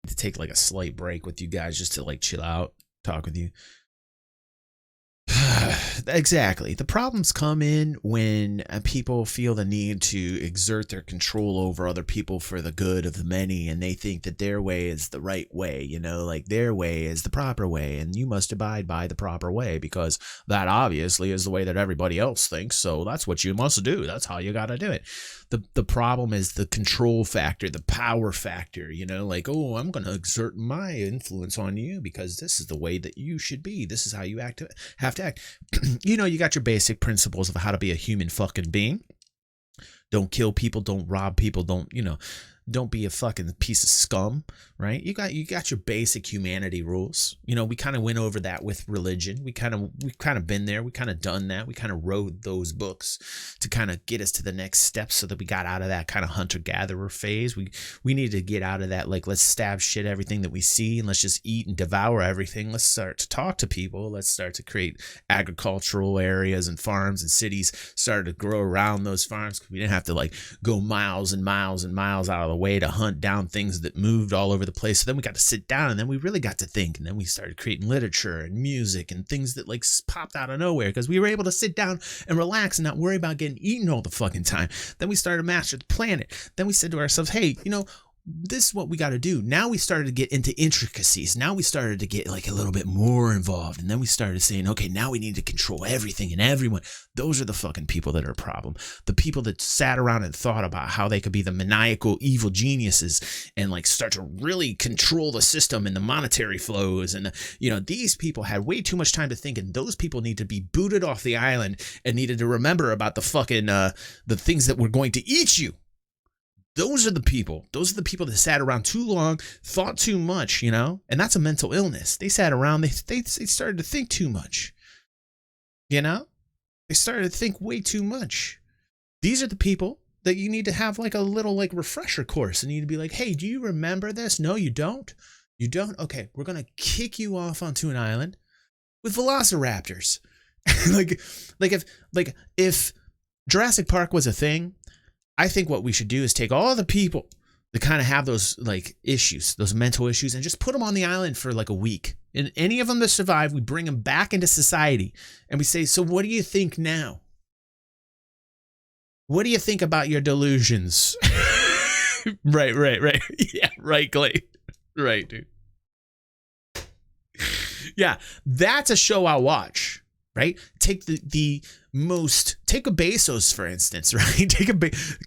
to take like a slight break with you guys just to like chill out, talk with you. Exactly. The problems come in when people feel the need to exert their control over other people for the good of the many, and they think that their way is the right way, you know, like their way is the proper way, and you must abide by the proper way because that obviously is the way that everybody else thinks, so that's what you must do. That's how you got to do it. The problem is the control factor, the power factor, you know, like, oh, I'm going to exert my influence on you because this is the way that you should be. This is how you have to act. You know, you got your basic principles of how to be a human fucking being. Don't kill people, don't rob people, don't be a fucking piece of scum, right? You got your basic humanity rules. You know, we kind of went over that with religion. We kind of been there. We kind of done that. We kind of wrote those books to kind of get us to the next step so that we got out of that kind of hunter-gatherer phase. We need to get out of that, like, let's stab shit everything that we see and let's just eat and devour everything. Let's start to talk to people. Let's start to create agricultural areas and farms, and cities started to grow around those farms because we didn't have to like go miles and miles and miles out of the way to hunt down things that moved all over the place. So then we got to sit down, and then we really got to think, and then we started creating literature and music and things that like popped out of nowhere because we were able to sit down and relax and not worry about getting eaten all the fucking time. Then we started to master the planet. Then we said to ourselves, hey, you know, this is what we got to do. Now we started to get into intricacies. Now we started to get like a little bit more involved. And then we started saying, okay, now we need to control everything and everyone. Those are the fucking people that are a problem. The people that sat around and thought about how they could be the maniacal evil geniuses and like start to really control the system and the monetary flows. And, you know, these people had way too much time to think, and those people need to be booted off the island and needed to remember about the fucking, the things that were going to eat you. Those are the people that sat around too long, thought too much, you know, and that's a mental illness. They sat around, they started to think too much, you know, they started to think way too much. These are the people that you need to have like a little like refresher course, and you need to be like, hey, do you remember this? No, you don't. You don't? Okay, we're going to kick you off onto an island with velociraptors. if Jurassic Park was a thing, I think what we should do is take all the people that kind of have those like issues, those mental issues, and just put them on the island for like a week. And any of them that survive, we bring them back into society and we say, so what do you think now? What do you think about your delusions? Right. Yeah, right, Clay. Right, dude. Yeah, that's a show I'll watch. Right? Take take a Bezos, for instance, right?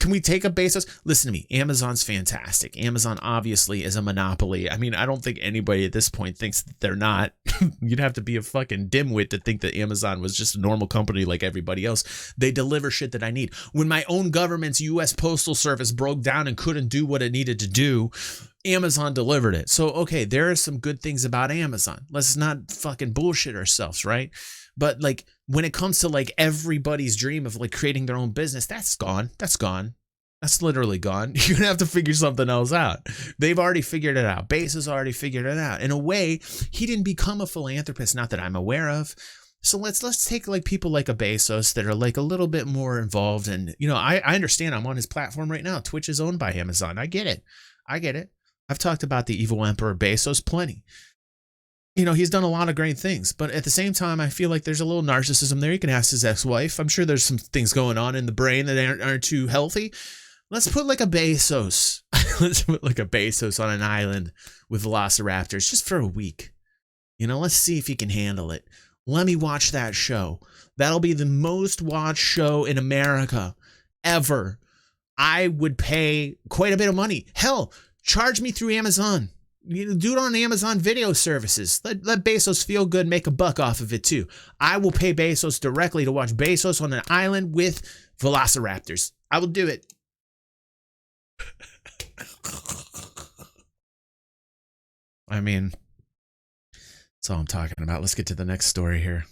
Can we take a Bezos? Listen to me. Amazon's fantastic. Amazon obviously is a monopoly. I mean, I don't think anybody at this point thinks that they're not. You'd have to be a fucking dimwit to think that Amazon was just a normal company like everybody else. They deliver shit that I need. When my own government's U.S. Postal Service broke down and couldn't do what it needed to do, Amazon delivered it. So, okay, there are some good things about Amazon. Let's not fucking bullshit ourselves, right? But like when it comes to like everybody's dream of like creating their own business, that's gone. That's gone. That's literally gone. You're going to have to figure something else out. They've already figured it out. Bezos already figured it out. In a way, he didn't become a philanthropist, not that I'm aware of. So let's take like people like a Bezos that are like a little bit more involved. And, you know, I understand I'm on his platform right now. Twitch is owned by Amazon. I get it. I've talked about the evil emperor Bezos plenty. You know, he's done a lot of great things, but at the same time, I feel like there's a little narcissism there. You can ask his ex-wife. I'm sure there's some things going on in the brain that aren't too healthy. Let's put like a Bezos. Let's put like a Bezos on an island with velociraptors just for a week. You know, let's see if he can handle it. Let me watch that show. That'll be the most watched show in America ever. I would pay quite a bit of money. Hell, charge me through Amazon. You know, do it on Amazon Video Services. Let Bezos feel good, make a buck off of it too. I will pay Bezos directly to watch Bezos on an island with velociraptors. I will do it. I mean, that's all I'm talking about. Let's get to the next story here.